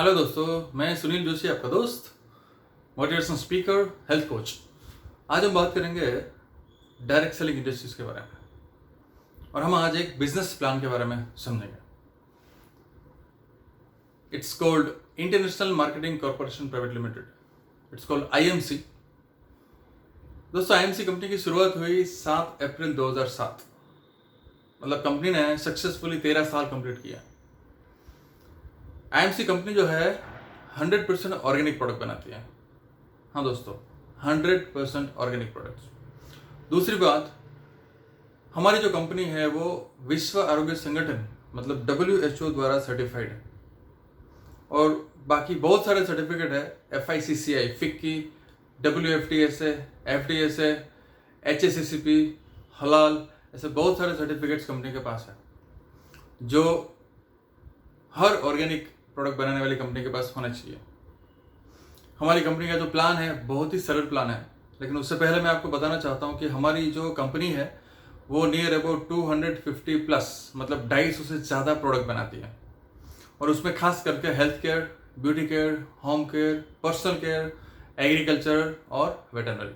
Hello दोस्तों, मैं सुनील जोशी, आपका दोस्त, मोटिवेशनल स्पीकर, हेल्थ कोच। आज हम बात करेंगे डायरेक्ट सेलिंग इंडस्ट्रीज के बारे में और हम आज एक बिजनेस प्लान के बारे में समझेंगे। It's called international marketing corporation private limited, it's called IMC. दोस्तों, आईएमसी कंपनी की शुरुआत हुई 7 अप्रैल 2007। मतलब कंपनी ने सक्सेसफुली 13 साल कंप्लीट किया। आईएमसी कंपनी जो है 100% ऑर्गेनिक प्रोडक्ट बनाती है। हाँ दोस्तों, 100% ऑर्गेनिक प्रोडक्ट्स। दूसरी बात, हमारी जो कंपनी है वो विश्व आरोग्य संगठन मतलब WHO द्वारा सर्टिफाइड है और बाकी बहुत सारे सर्टिफिकेट है, FICCI, FICCI, WFTS है, FDS है, HACCP, हलाल, ऐसे बहुत सारे सर्टिफिकेट्स कंपनी के पास है जो हर ऑर्गेनिक प्रोडक्ट बनाने वाली कंपनी के पास होना चाहिए। हमारी कंपनी का जो प्लान है बहुत ही सरल प्लान है, लेकिन उससे पहले मैं आपको बताना चाहता हूँ कि हमारी जो कंपनी है वो नियर अबाउट 250 प्लस मतलब 250 से ज़्यादा प्रोडक्ट बनाती है और उसमें खास करके health care, beauty care, home care, personal care, agriculture और वेटरनरी,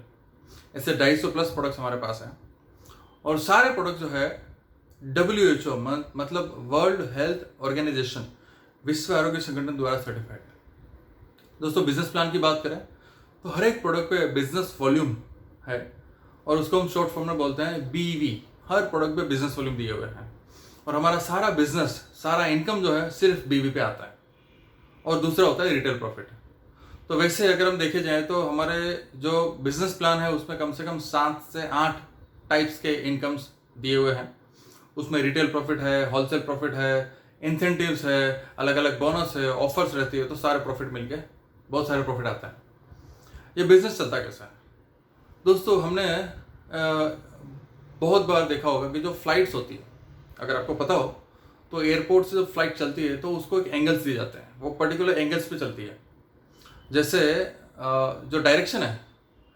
ऐसे 250 प्लस प्रोडक्ट्स हमारे पास हैं। और सारे प्रोडक्ट जो है WHO मतलब वर्ल्ड हेल्थ ऑर्गेनाइजेशन, विश्व आरोग्य संगठन द्वारा सर्टिफाइड है। दोस्तों, बिजनेस प्लान की बात करें तो हर एक प्रोडक्ट पे बिजनेस वॉल्यूम है और उसको हम शॉर्ट फॉर्म में बोलते हैं BV। हर प्रोडक्ट पे बिजनेस वॉल्यूम दिए हुए हैं और हमारा सारा बिजनेस, सारा इनकम जो है सिर्फ BV पे आता है और दूसरा होता है रिटेल प्रॉफिट। तो वैसे अगर हम देखे जाए तो हमारे जो बिजनेस प्लान है उसमें कम से कम 7 से 8 टाइप्स के इनकम्स दिए हुए हैं। उसमें रिटेल प्रॉफिट है, होलसेल प्रॉफिट है, इंसेंटिव्स है, अलग अलग बोनस है, ऑफर्स रहती है, तो सारे प्रॉफिट मिलके बहुत सारे प्रॉफिट आता है। ये बिजनेस चलता कैसा है दोस्तों? हमने बहुत बार देखा होगा कि जो फ्लाइट्स होती है, अगर आपको पता हो तो एयरपोर्ट से जब फ्लाइट चलती है तो उसको एक एंगल्स दिए जाते हैं, वो पर्टिकुलर एंगल्स पे चलती है। जैसे जो डायरेक्शन है,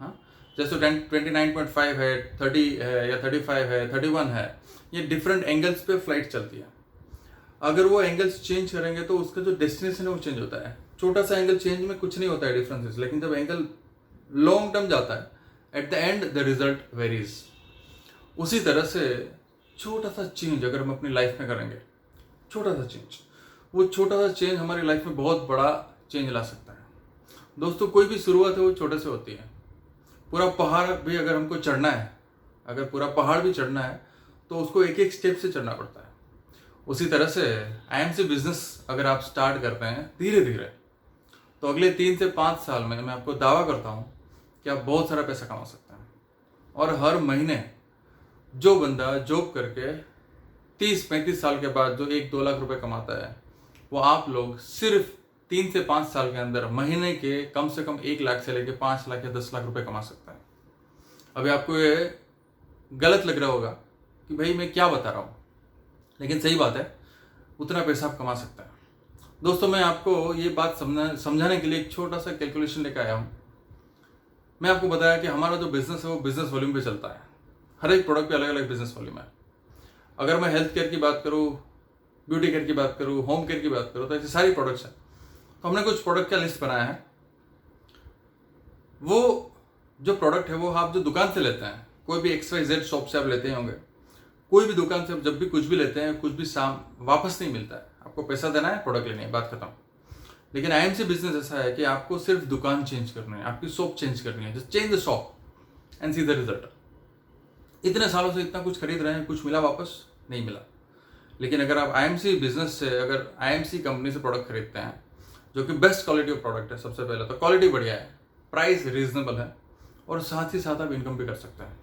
हाँ, जैसे 29.5 है, 30 है या 35 है, 31 है, ये डिफरेंट एंगल्स पे फ्लाइट चलती है। अगर वो एंगल्स चेंज करेंगे तो उसका जो डेस्टिनेशन है वो चेंज होता है। छोटा सा एंगल चेंज में कुछ नहीं होता है डिफरेंसेस, लेकिन जब एंगल लॉन्ग टर्म जाता है, at the end the result varies. उसी तरह से छोटा सा चेंज अगर हम अपनी लाइफ में करेंगे, छोटा सा चेंज, वो छोटा सा चेंज हमारी लाइफ में बहुत बड़ा चेंज ला सकता है। दोस्तों, कोई भी शुरुआत है वो छोटे से होती है। पूरा पहाड़ भी अगर हमको चढ़ना है, अगर पूरा पहाड़ भी चढ़ना है तो उसको एक एक स्टेप से चढ़ना पड़ता है। उसी तरह से आईएमसी बिजनेस अगर आप स्टार्ट करते हैं धीरे धीरे, तो अगले 3 से 5 साल में मैं आपको दावा करता हूँ कि आप बहुत सारा पैसा कमा सकते हैं। और हर महीने जो बंदा जॉब करके 30-35 साल के बाद जो 1-2 लाख रुपए कमाता है, वो आप लोग सिर्फ 3 से 5 साल के अंदर महीने के कम से कम 1 लाख से लेकर 5 लाख या 10 लाख रुपए कमा सकता है। अभी आपको ये गलत लग रहा होगा कि भाई मैं क्या बता रहा हूँ, लेकिन सही बात है, उतना पैसा आप कमा सकता है। दोस्तों, मैं आपको ये बात समझाने के लिए एक छोटा सा कैलकुलेशन लेकर आया हूँ। मैं आपको बताया कि हमारा जो बिजनेस है वो बिजनेस वॉल्यूम पे चलता है। हर एक प्रोडक्ट पे अलग अलग बिजनेस वॉल्यूम है। अगर मैं हेल्थ केयर की बात करूँ, ब्यूटी केयर की बात करूँ, होम केयर की बात करूँ, तो ऐसी सारी प्रोडक्ट्स हैं। तो हमने कुछ प्रोडक्ट का लिस्ट बनाया है। वो जो प्रोडक्ट है वो आप जो दुकान से लेते हैं, कोई भी XYZ शॉप से आप लेते होंगे, कोई भी दुकान से जब भी कुछ भी लेते हैं, कुछ भी वापस नहीं मिलता है। आपको पैसा देना है, प्रोडक्ट लेनी है, बात खत्म। लेकिन आईएमसी बिजनेस ऐसा है कि आपको सिर्फ दुकान चेंज करनी है, आपकी शॉप चेंज करनी है। Just change the shop and see the result. इतने सालों से इतना कुछ खरीद रहे हैं, कुछ मिला वापस? नहीं मिला। लेकिन अगर आप आईएमसी बिजनेस से, अगर आईएमसी कंपनी से प्रोडक्ट खरीदते हैं जो कि बेस्ट क्वालिटी ऑफ प्रोडक्ट है, सबसे पहले तो क्वालिटी बढ़िया है, प्राइस रीजनेबल है और साथ ही साथ आप इनकम भी कर सकते हैं।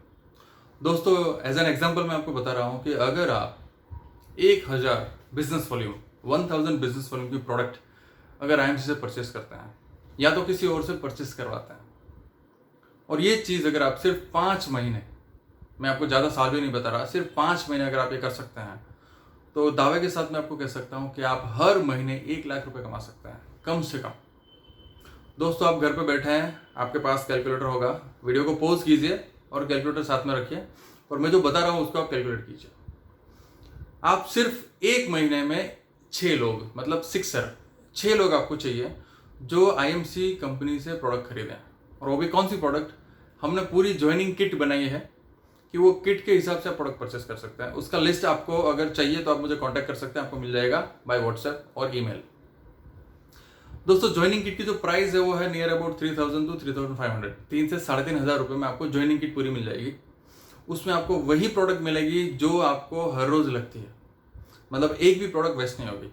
दोस्तों, एज एन एग्जांपल मैं आपको बता रहा हूं कि अगर आप 1000 बिजनेस वॉल्यूम, 1000 बिजनेस वॉल्यूम की प्रोडक्ट अगर आईएमसी से परचेस करते हैं या तो किसी और से परचेस करवाते हैं, और ये चीज़ अगर आप सिर्फ 5 महीने, मैं आपको ज़्यादा साल भी नहीं बता रहा, सिर्फ 5 महीने अगर आप ये कर सकते हैं, तो दावे के साथ मैं आपको कह सकता हूँ कि आप हर महीने 1 लाख रुपए कमा सकते हैं, कम से कम। दोस्तों, आप घर पे बैठे हैं, आपके पास कैलकुलेटर होगा, वीडियो को पॉज कीजिए और कैलकुलेटर साथ में रखिए और मैं जो बता रहा हूँ उसको आप कैलकुलेट कीजिए। आप सिर्फ 1 महीने में 6 लोग मतलब 6 लोग आपको चाहिए जो आईएमसी कंपनी से प्रोडक्ट खरीदें। और वो भी कौन सी प्रोडक्ट? हमने पूरी ज्वाइनिंग किट बनाई है कि वो किट के हिसाब से आप प्रोडक्ट परचेस कर सकते हैं। उसका लिस्ट आपको अगर चाहिए तो आप मुझे कांटेक्ट कर सकते हैं, आपको मिल जाएगा बाय व्हाट्सएप और ईमेल। दोस्तों ज्वाइनिंग किट की जो प्राइस है वो है नियर अबाउट 3000 टू 3500, 3 से 3500 रुपये में आपको ज्वाइनिंग किट पूरी मिल जाएगी। उसमें आपको वही प्रोडक्ट मिलेगी जो आपको हर रोज लगती है, मतलब एक भी प्रोडक्ट वेस्ट नहीं होगी।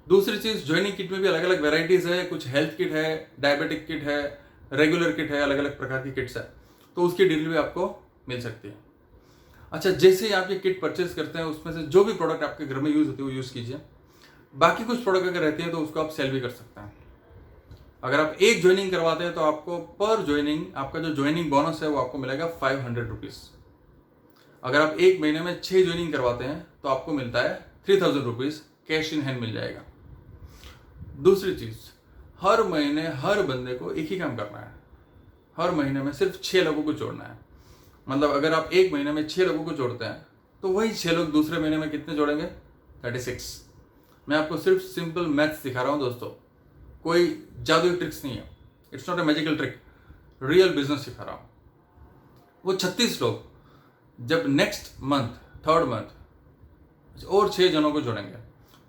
दूसरी चीज, ज्वाइनिंग किट में भी अलग अलग वेराइटीज है, कुछ हेल्थ किट है, डायबिटिक किट है, रेगुलर किट है, अलग अलग प्रकार की किट्स है, तो उसकी डिटेल भी आपको मिल सकती है। अच्छा, जैसे ही आप ये किट परचेज करते हैं उसमें से जो भी प्रोडक्ट आपके घर में यूज होती है वो यूज कीजिए। बाकी कुछ प्रोडक्ट अगर रहती है तो उसको आप सेल भी कर सकते हैं। अगर आप एक ज्वाइनिंग करवाते हैं तो आपको पर ज्वाइनिंग आपका जो ज्वाइनिंग बोनस है वो आपको मिलेगा 500 रुपीज। अगर आप एक महीने में 6 ज्वाइनिंग करवाते हैं तो आपको मिलता है 3000 रुपीज कैश इन हैंड मिल जाएगा। दूसरी चीज, हर महीने हर बंदे को एक ही काम करना है, हर महीने में सिर्फ 6 लोगों को जोड़ना है। मतलब अगर आप एक महीने में 6 लोगों को जोड़ते हैं तो वही 6 लोग दूसरे महीने में कितने जोड़ेंगे? 36। मैं आपको सिर्फ सिंपल मैथ्स सिखा रहा हूं दोस्तों, कोई जादुई ट्रिक्स नहीं है, it's not a magical trick, real business सिखा रहा हूं। वो 36 लोग जब नेक्स्ट मंथ, थर्ड मंथ और 6 जनों को जोड़ेंगे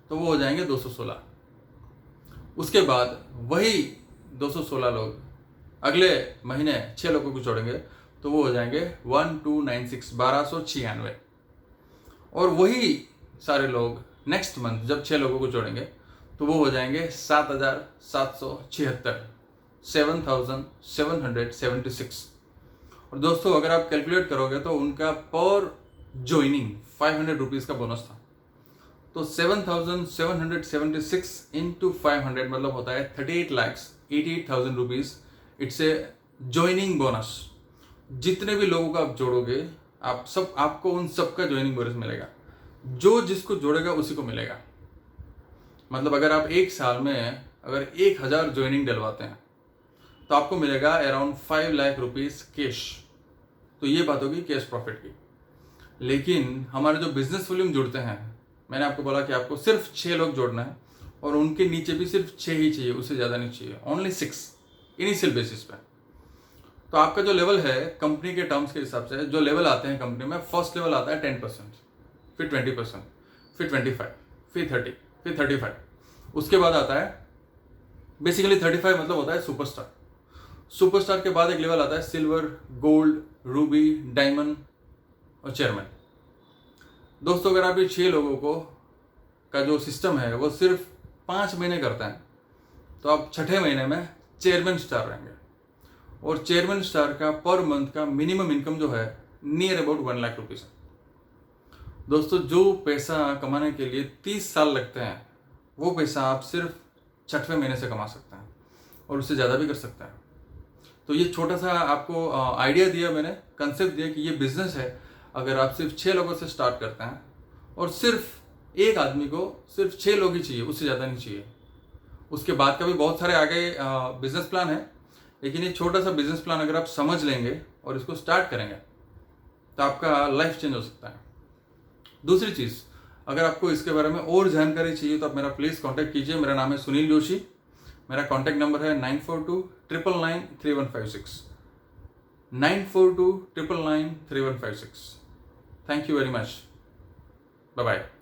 तो वो हो जाएंगे 216। उसके बाद वही 216 लोग अगले महीने 6 लोगों को जोड़ेंगे तो वो हो जाएंगे 1296, 1296। और वही सारे लोग नेक्स्ट मंथ जब 6 लोगों को जोड़ेंगे तो वो हो जाएंगे 7776, 7776। और दोस्तों अगर आप कैलकुलेट करोगे तो उनका पर ज्वाइनिंग 500 रुपीज का बोनस था, तो 7776 इंटू 500 मतलब होता है 38,88,000 rupees. It's a joining bonus. जितने भी लोगों को आप जोड़ोगे आपको उन सबका ज्वाइनिंग बोनस मिलेगा, जो जिसको जोड़ेगा उसी को मिलेगा। मतलब अगर आप एक साल में अगर 1000 ज्वाइनिंग डलवाते हैं तो आपको मिलेगा अराउंड 5 लाख रुपीज कैश। तो ये बात होगी कैश प्रॉफिट की। लेकिन हमारे जो बिजनेस वॉल्यूम जुड़ते हैं, मैंने आपको बोला कि आपको सिर्फ 6 लोग जोड़ना है और उनके नीचे भी सिर्फ 6 ही चाहिए, उससे ज़्यादा नहीं चाहिए, ओनली 6 इनिशियल बेसिस पे। तो आपका जो लेवल है कंपनी के टर्म्स के हिसाब से जो लेवल आते हैं कंपनी में, फर्स्ट लेवल आता है 10%, फिर 20%, फिर 25, फिर 30, फिर 35। उसके बाद आता है बेसिकली 35 मतलब होता है सुपरस्टार। सुपरस्टार के बाद एक लेवल आता है सिल्वर, गोल्ड, रूबी, डायमंड और चेयरमैन। दोस्तों अगर आप ये 6 लोगों को का जो सिस्टम है वो सिर्फ 5 महीने करता है तो आप 6ठे महीने में चेयरमैन स्टार रहेंगे। और चेयरमैन स्टार का पर मंथ का मिनिमम इनकम जो है नियर अबाउट 1 लाख रुपीज। दोस्तों जो पैसा कमाने के लिए 30 साल लगते हैं वो पैसा आप सिर्फ 6ठवें महीने से कमा सकते हैं और उससे ज़्यादा भी कर सकते हैं। तो ये छोटा सा आपको आइडिया दिया मैंने, कंसेप्ट दिया कि ये बिजनेस है। अगर आप सिर्फ 6 लोगों से स्टार्ट करते हैं और सिर्फ एक आदमी को सिर्फ 6 लोग ही चाहिए, उससे ज़्यादा नहीं चाहिए। उसके बाद का भी बहुत सारे आगे बिजनेस प्लान है, लेकिन ये छोटा सा बिजनेस प्लान अगर आप समझ लेंगे और इसको स्टार्ट करेंगे तो आपका लाइफ चेंज हो सकता है। दूसरी चीज़, अगर आपको इसके बारे में और जानकारी चाहिए तो आप मेरा प्लीज़ कांटेक्ट कीजिए। मेरा नाम है सुनील जोशी, मेरा कांटेक्ट नंबर है 9429993156, 9429993156। Thank you very much, bye bye.